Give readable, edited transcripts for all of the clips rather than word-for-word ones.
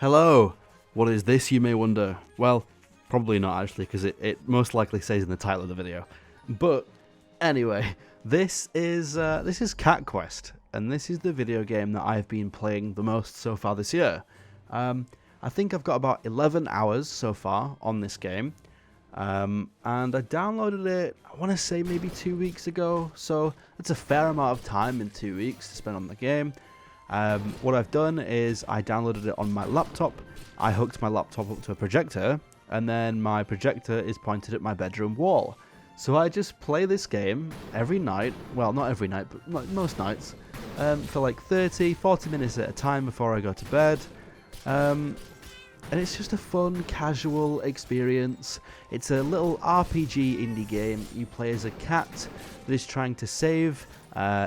Hello! What is this, you may wonder? Well, probably not actually, because it most likely says in the title of the video. But anyway, this is Cat Quest, and this is the video game that I've been playing the most so far this year. I think I've got about 11 hours so far on this game, and I downloaded it, I want to say maybe 2 weeks ago, so it's a fair amount of time in 2 weeks to spend on the game. What I've done is I downloaded it on my laptop, I hooked my laptop up to a projector, and then my projector is pointed at my bedroom wall. So I just play this game every night, well not every night, but most nights, for like 30-40 minutes at a time before I go to bed. And it's just a fun, casual experience. It's a little RPG indie game. You play as a cat that is trying to save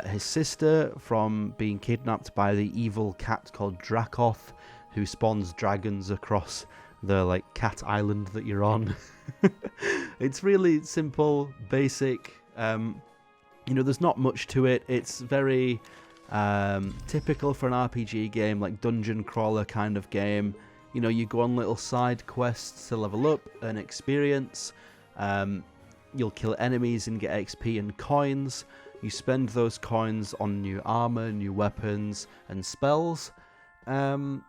his sister from being kidnapped by the evil cat called Dracoth, who spawns dragons across the cat island that you're on. It's really simple, basic. There's not much to it. It's very typical for an RPG game, like dungeon crawler kind of game. You go on little side quests to level up and experience. You'll kill enemies and get XP and coins. You spend those coins on new armor, new weapons, and spells. And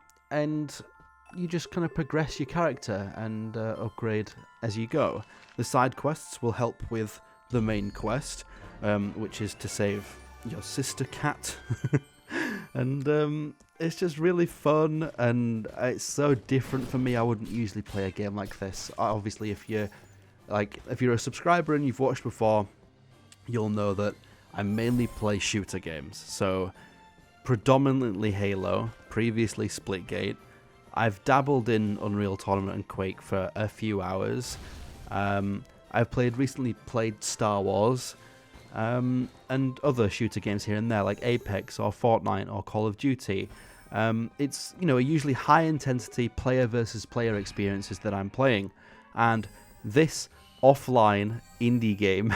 you just kind of progress your character and upgrade as you go. The side quests will help with the main quest, which is to save your sister cat. And it's just really fun, and it's so different for me. I wouldn't usually play a game like this. Obviously, if you're a subscriber and you've watched before, you'll know that I mainly play shooter games. So predominantly Halo, previously Splitgate. I've dabbled in Unreal Tournament and Quake for a few hours. I've recently played Star Wars. And other shooter games here and there, like Apex or Fortnite or Call of Duty. It's usually high intensity player versus player experiences that I'm playing, and this offline indie game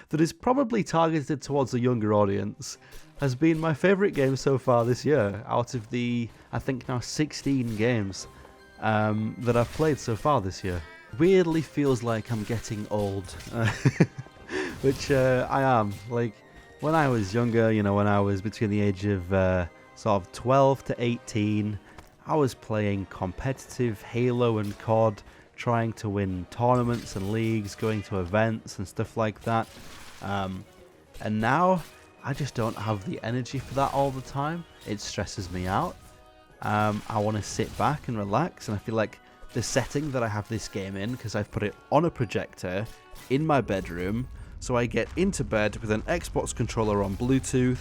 that is probably targeted towards a younger audience has been my favourite game so far this year, out of the I think now 16 games that I've played so far this year. Weirdly feels like I'm getting old. Which I am. Like, when I was younger, when I was between the age of sort of 12 to 18, I was playing competitive Halo and COD, trying to win tournaments and leagues, going to events and stuff like that. And now, I just don't have the energy for that all the time. It stresses me out. I want to sit back and relax, and I feel like the setting that I have this game in, because I've put it on a projector in my bedroom, so I get into bed with an Xbox controller on Bluetooth,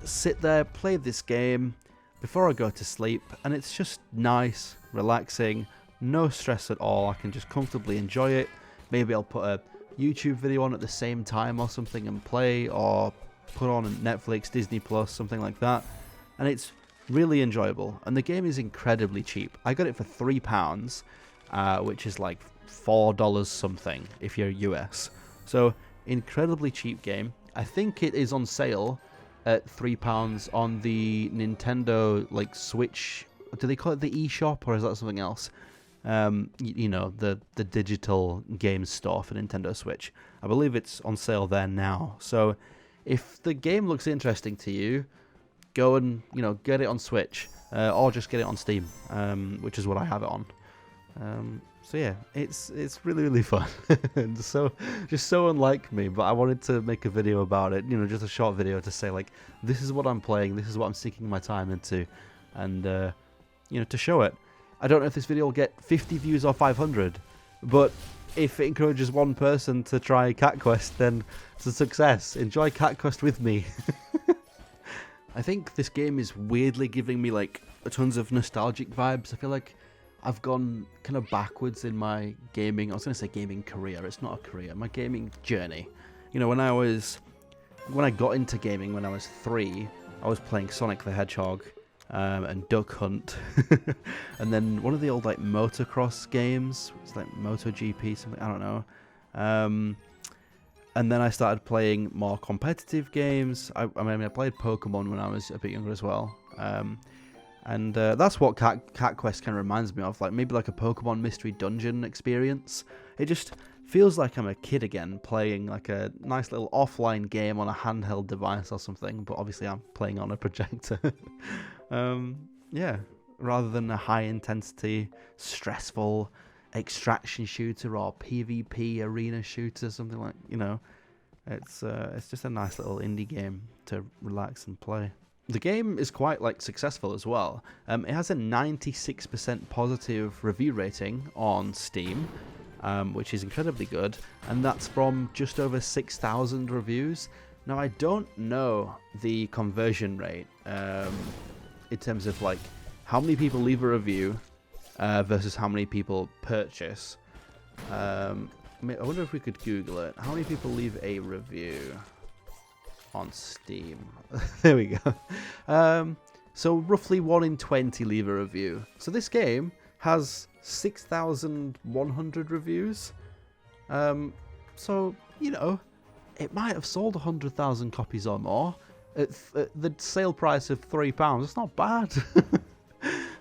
sit there, play this game before I go to sleep, and it's just nice, relaxing, no stress at all. I can just comfortably enjoy it. Maybe I'll put a YouTube video on at the same time or something and play, or put on Netflix, Disney Plus, something like that. And it's really enjoyable. And the game is incredibly cheap. I got it for £3, which is like $4 something if you're US. So incredibly cheap game. I think it is on sale at £3 on the Nintendo Switch. Do they call it the eShop, or is that something else? The digital games store for Nintendo Switch. I believe it's on sale there now. So if the game looks interesting to you, go and get it on Switch, or just get it on Steam, which is what I have it on. So yeah, it's really, really fun. And so unlike me, but I wanted to make a video about it, just a short video to say, this is what I'm playing, this is what I'm sinking my time into, and, to show it. I don't know if this video will get 50 views or 500, but if it encourages one person to try Cat Quest, then it's a success. Enjoy Cat Quest with me. I think this game is weirdly giving me, tons of nostalgic vibes. I feel like I've gone kind of backwards in my gaming. I was going to say gaming career. It's not a career. My gaming journey. When I got into gaming when I was 3, I was playing Sonic the Hedgehog and Duck Hunt, and then one of the old motocross games. It's like MotoGP something. I don't know. And then I started playing more competitive games. I played Pokemon when I was a bit younger as well. And that's what Cat Quest kind of reminds me of, like maybe like a Pokemon Mystery Dungeon experience. It just feels like I'm a kid again, playing like a nice little offline game on a handheld device or something, but obviously I'm playing on a projector. Yeah, rather than a high-intensity, stressful extraction shooter or PvP arena shooter, something like, you know, it's just a nice little indie game to relax and play. The game is quite like successful as well. It has a 96% positive review rating on Steam, which is incredibly good, and that's from just over 6,000 reviews. Now I don't know the conversion rate in terms of like how many people leave a review versus how many people purchase. I wonder if we could Google it. How many people leave a review on Steam? There we go. So roughly 1 in 20 leave a review. So this game has 6,100 reviews. So, you know, it might have sold 100,000 copies or more at the sale price of £3. It's not bad.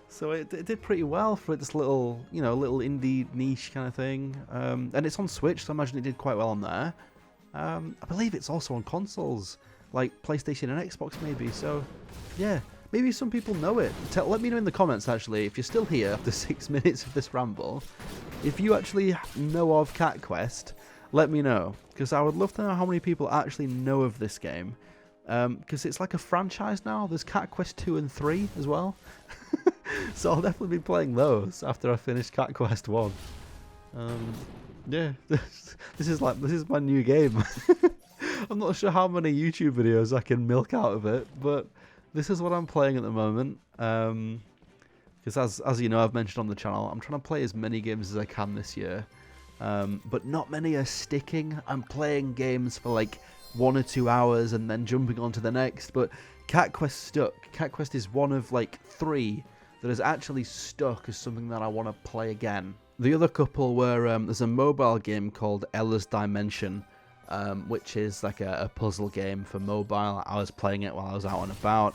So it did pretty well for its little, you know, little indie niche kind of thing. And it's on Switch, so I imagine it did quite well on there. I believe it's also on consoles, like PlayStation and Xbox maybe. So, yeah, maybe some people know it. Let me know in the comments, actually, if you're still here after 6 minutes of this ramble. If you actually know of Cat Quest, let me know, because I would love to know how many people actually know of this game. Because it's like a franchise now. There's Cat Quest 2 and 3 as well. So I'll definitely be playing those after I finish Cat Quest 1. Yeah, this is my new game. I'm not sure how many YouTube videos I can milk out of it, but this is what I'm playing at the moment. Because as you know, I've mentioned on the channel, I'm trying to play as many games as I can this year. But not many are sticking. I'm playing games for like 1 or 2 hours and then jumping on to the next. But Cat Quest stuck. Cat Quest is one of like 3 that has actually stuck as something that I want to play again. The other couple were, there's a mobile game called Ella's Dimension, which is like a puzzle game for mobile. I was playing it while I was out and about,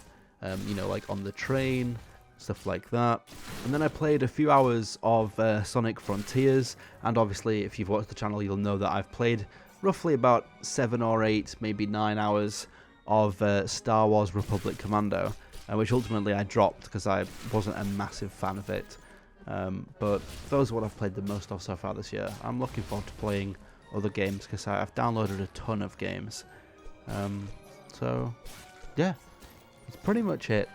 you know, like on the train, stuff like that. And then I played a few hours of Sonic Frontiers, and obviously if you've watched the channel you'll know that I've played roughly about 7 or 8, maybe 9 hours of Star Wars Republic Commando, which ultimately I dropped because I wasn't a massive fan of it. But those are what I've played the most of so far this year. I'm looking forward to playing other games because I've downloaded a ton of games. So, yeah, it's pretty much it.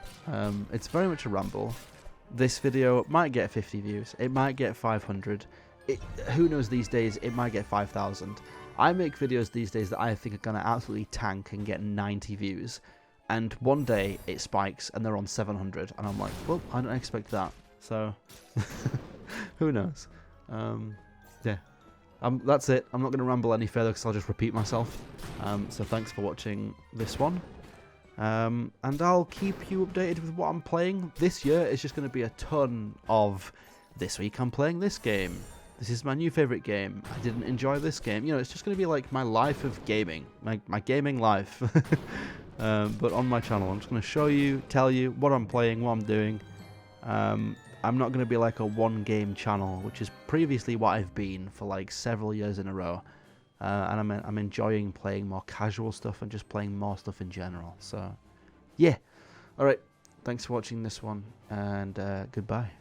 It's very much a ramble. This video might get 50 views. It might get 500. Who knows these days, it might get 5,000. I make videos these days that I think are going to absolutely tank and get 90 views. And one day it spikes and they're on 700. And I'm like, well, I don't expect that. So, who knows? Yeah, that's it. I'm not going to ramble any further because I'll just repeat myself. So thanks for watching this one. And I'll keep you updated with what I'm playing. This year is just going to be a ton of, this week I'm playing this game. This is my new favourite game. I didn't enjoy this game. You know, it's just going to be like my life of gaming. My gaming life. But on my channel, I'm just going to show you, tell you what I'm playing, what I'm doing. I'm not going to be like a one-game channel, which is previously what I've been for like several years in a row. And I'm enjoying playing more casual stuff and just playing more stuff in general. So, yeah. Alright, thanks for watching this one, and goodbye.